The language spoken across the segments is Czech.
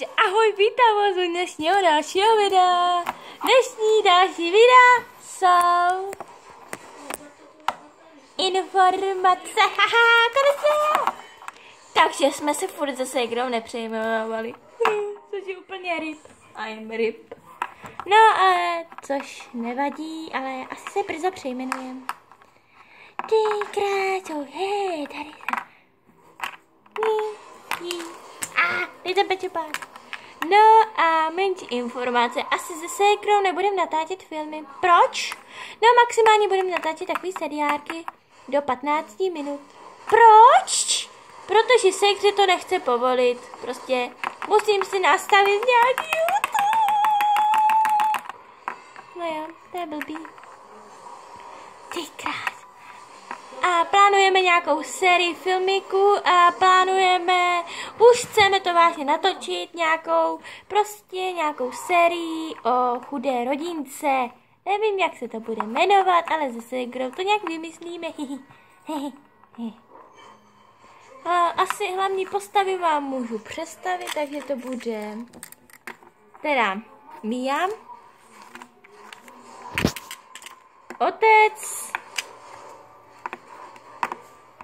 Ahoj, vítám vás u dnešního dalšího videa. Dnešní další videa jsou informace, konečně. Takže jsme se furt zase někdo nepřejmenovali. Což je úplně rip. I'm rip. No ale, což nevadí, ale asi se brzo přejmenujem. Ty kráčou, hej, tady jsem. Teď ten pečopák. No a menší informace. Asi se ségrou nebudem natáčet filmy. Proč? No maximálně budeme natáčet takový seriálky do 15 minut. Proč? Protože ségře to nechce povolit. Prostě musím si nastavit nějaký YouTube. No jo, to je blbý. Ty krás. A plánujeme nějakou sérii filmíků a plánujeme, už chceme to vážně natočit, nějakou sérii o chudé rodince. Nevím, jak se to bude jmenovat, ale zase kdo to nějak vymyslíme. A asi hlavní postavy vám můžu představit, takže to bude teda Mia, otec,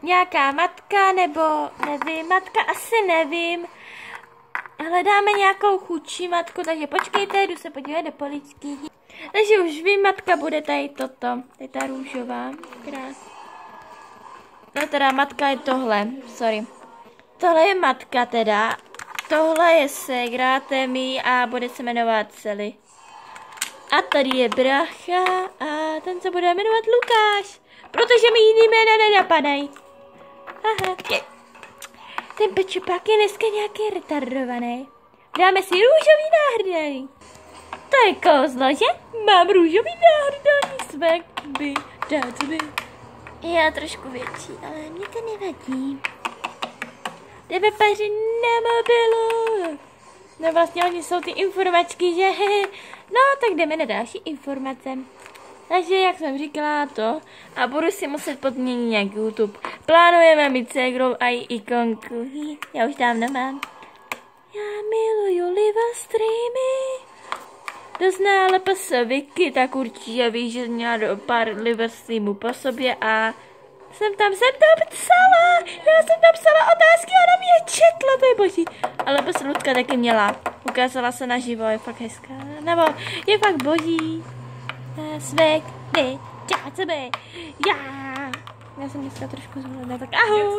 nějaká matka, nebo nevím, matka asi nevím. Hledáme nějakou chudší matku, takže počkejte, jdu se podívat do poličky. Takže už vím, matka bude tady toto, je ta růžová, krásná. No teda matka je tohle, sorry. Tohle je matka teda, tohle je ségra, Temi a bude se jmenovat Sally. A tady je brácha a ten se bude jmenovat Lukáš, protože mi jiný jména nenapadají. Aha, ten pečopák je dneska nějaký retardovaný. Dáme si růžový náhrdelník. To je kouzlo, že? Mám růžový náhrdelník, svek by dát mi. Já trošku větší, ale mě to nevadí. Jdeme pařit na mobilu. No vlastně oni jsou ty informačky, že? No tak jdeme na další informace. Takže, jak jsem říkala to, a budu si muset podměnit nějaký YouTube. Plánujeme mít ségrou a i ikonku. Já už dávno mám. Já miluju live streamy. Kdo zná LPS Wiki, tak určitě ví, že měla do pár live streamů po sobě a jsem tam psala. Já jsem tam psala otázky a ona mě je četla, to je boží. Ale LPS Ludka taky měla. Ukázala se naživo, je fakt hezká. Nebo je fakt boží. Svek, ne, čácebe, já jsem dneska trošku zvolená, tak ahoj.